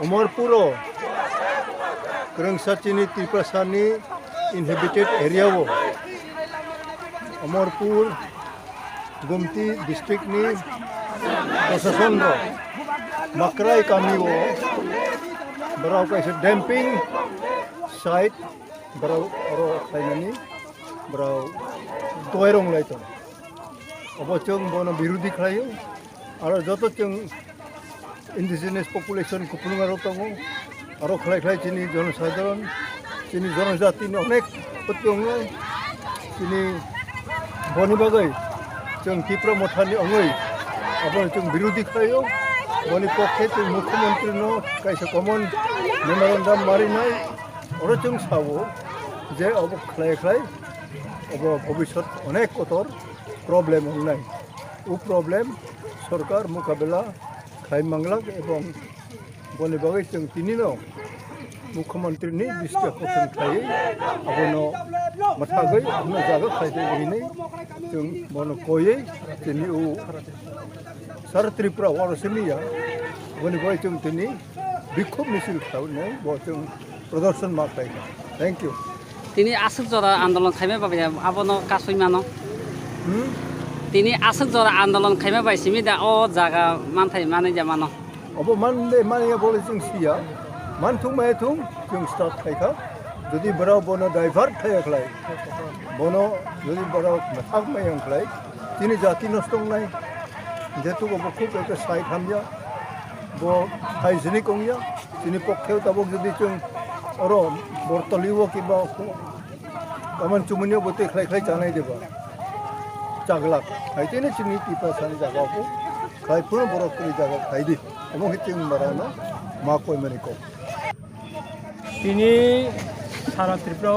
Umarpuro Kerungsachini Tripasani inhabited area wo Umarpur Gumti district ni prosason ro makrai kami wo berau kaisa dumping site berau oro kainani berau toirong lai to obo chung bono birudi khlayo aro joto chung indigenous population kupulunga ro tongo aro khlai khlai chini জনসাধারণ chini জনজাতি ni onek petung chini boni bagai chung tipra mothani ongoi abo chung birudi khlayo boni pokhe chung mukhyamantri no kaisa common memorandum mari nai oro chung sawo je obo khlai khlai obo bhobishot onek kotor problem onai u problem সরকার মোকাবেলা খাই মাংলাক এবং বনে বাগাই जों তিনিনো মুখ্যমন্ত্রীনি দৃষ্টি আকর্ষণ খাই আবনো মাথাগৈ আমনো জায়গা খাইতে গিनै जों বনো কयै তিনি উ সারা ত্রিপুরা ওয়ারসেমিয়া বনে বাগাই जों তিনি বিক্ষোভ মিছিল খাওনে ব जों প্রদর্শন মাখাই থ্যাংক ইউ তিনি আসক জরা আন্দোলন খাইমে পাবে আবনো কাসই মানো তিনি আসক জরা আন্দোলন খাইমে পাইছিমি দা ও জায়গা মানথাই মানে জামানো अब मानले मानिया बोले जों सिया मानथुं मायथुं जों स्टार्ट खायखा जुदि बराव बनो डाइभार्ट थायाखलाय बनो जुदि बराव थाक मायंखलाय तिनि जाति नस्तंनाय जेतु बो खूब एक साइड हामया बो हाइजेनिक ओंया तिनि पक्षेव ताबो जुदि जों अरो बर्तलिवो किबा कामन चुमुनियो बोते खलाय खलाय जानाय देबा जागला खायतेने चिनि तिपा सानि जागाखौ खायफोर बरफनि जागा खायदि এবং হিতিং মারানো মা কই মানে কো তিনি সারা ত্রিপুরা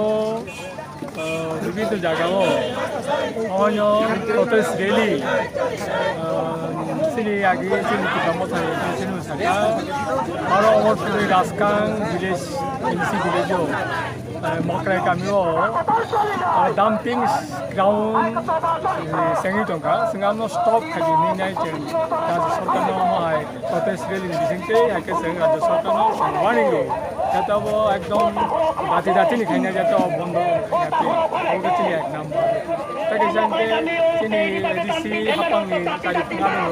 বিভিন্ন জায়গাও অন্য প্রটেস্ট র্যালি সিনি আগে সিনি কিতামথাই সিনি সাকা আর অমরপুরি রাজকাং ভিলেজ এনসি ভিলেজও মকরাই কামিও ডাম্পিং গ্রাউন্ড সেঙ্গি টঙ্কা সিঙ্গামনো স্টপ খালি নিনাই চেন রাজ্য সরকারনো মাই প্রটেস্ট র্যালি বিসিংতে একে সেং রাজ্য সরকারনো ওয়ার্নিং যাতাবো একদম বাতি রাতিনি খাইনা যাতা বন্ধ খাইনাতে অবগতিনি এক নাম্বার তাকে জানতে তিনি ডিসি হাপাংনি কালি ফুঙ্গানো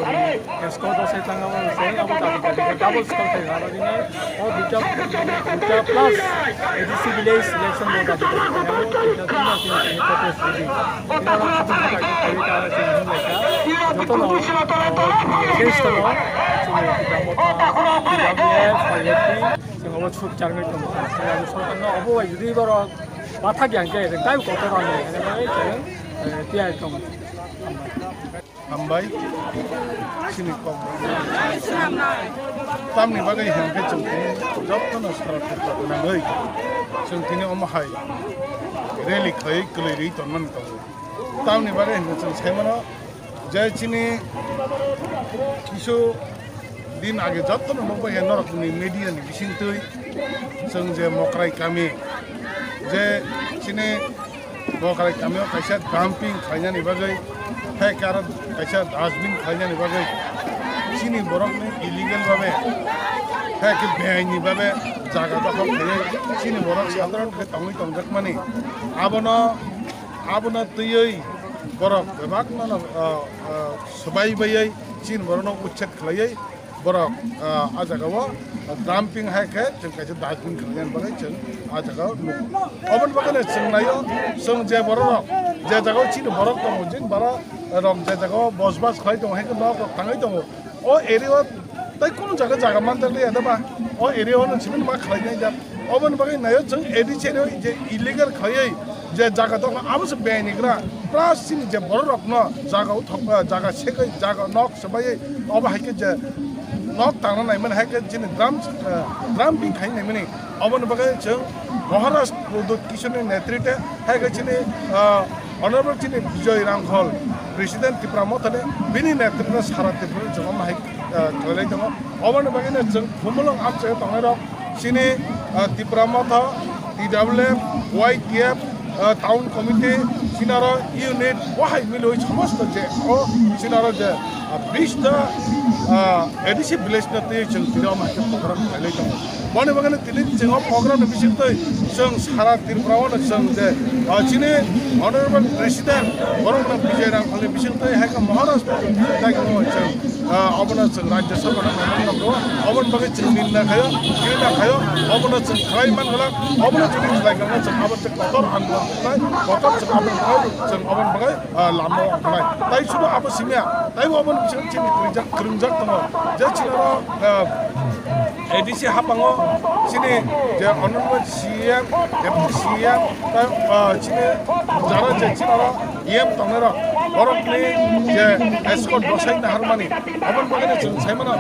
এসকোটো সেতাঙ্গাবো সে আবো দাবি দাবি ডাবল স্কোর থেকে হারাদিনে ও দুটা plus ADC village election board দাবি দাবি এটা তিনটা তিনি প্রটেস্ট রেডি ইনারা খালি খালি তারা তিনি লেখা যত ন শেষ তো তিনি কিতামতা DWF ফাইএফপি जों सुख चारगै दं रायजो सरकारनो अबो जुदि बर बाथा ग्यांके जों गाय गथरानो जों तियाय दं हामबाय सिनि कम तामनि बागै हेंखे जों जबखौनो सरकारखौ नांगै जों तिनि अमहाय रेलि खै गलैरै तनमान दं तामनि बागै हेंखे जों सायमानो जे चिनि किसु दिन आगे जत्न मबो हेन रकमनि मीडिया नि बिसिंतै जों जे मकराय कामी जे चिने मकराय कामियाव खायसे डाम्पिं खायनानि बागै फेक आरो खायसे डास्टबिन खायनानि बागै चिनि बरकनि इलिगेल भाबे फेक बेआइनि भाबे जागा दखल खायो चिनि बरक साधारण तंगै तंगक माने आबनो तैयै बरक बेबागनो सबाय बायै चिन बरनो उच्छेद खालायै बरक आजागाव डाम्पिं हायखे जों खायसे डास्टबिन खालायनानै बागै जों आजागाव अबन बागैनो जों नायो जों जे बरक जे जागाव चिनि बरक दङ जों बारा रक जे जागाव बसबास खालाय दङ हेखौ नक थाङै दङ अ एरिया तै कुनु जागा मानदले यादबा अ एरियावनो सिमन मा खालायनाय जा अबन बागै नायो जों एडिसेनो जे इलिगेल खायै जे जागा दङ आबोसो बेनिग्रा प्लास चिनि जे बरक न जागाव थप जागा सेकै जागा नक सबायै अब हायके जे नक तांना नायमन हायके चिनि डाम्पिं खायनाय माने अबन बागै जों महाराष्ट्र प्रदूत किशोरनि नेतृत्वे हायके चिनि अनरेबल चिनि विजय रांघल प्रेसिडेंट त्रिपुरा मथने बिनि नेतृत्वे सारा त्रिपुरा जों माहाय खालाय दङ अबन बागैनो जों फुमलं आपसे तंनाय रक चिनि त्रिपुरा मथ DWF YTF टाउन कमिटी सिनारो यूनिट वहाय मिलोय समस्त जे ओ सिनारो जे 20টা এডিসি ভিলেজ নাতে जों তিরা মাকে প্রোগ্রাম খাইলাই দङ বনে বাগানে তিনি जों প্রোগ্রাম বিশেষতই जों সারা ত্রিপুরাওনো जों যে চিনি অনারেবল প্রেসিডেন্ট বরংনা বিজয় রাংখালি বিশেষতই হাইকা মহারাষ্ট্র জায়গা जों অবনা जों রাজ্য সরকার নামনাंगौ অবন বাগে जों নিন্দা খাयो অবনা जों খাইমান হলা অবনা जों জায়গানো जों আবার কতর আন্দোলন খাই কতর जों আবার খাই जों অবন বাগে লামো খাই তাই শুধু আবার সিমিয়া তাই অবন বিশেষ চিনি 그런적 দङ যে চিনারা এডিসি হাপাङो চিনি যে অনর্বল সিএম ডেপুটি সিএম চিনি যারা যে চিনারা ইএম দङरा বরকনি যে এসকট বসাইনা হারমানি অবন বাগানে जों সাইমানা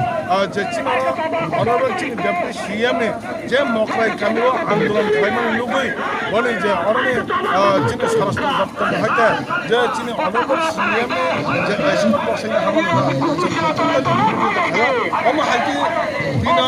যে চিনারা অনর্বল চিনি ডেপুটি সিএম নি যে মকরাই কামিও আন্দোলন খাইমানি লুগৈ বলি যে অরনে চিনি স্বরাষ্ট্র দপ্তর হইতে যে চিনি অনর্বল সিএম নি যে এসকট বসাইনা হারমানি অম হাইকি বিনা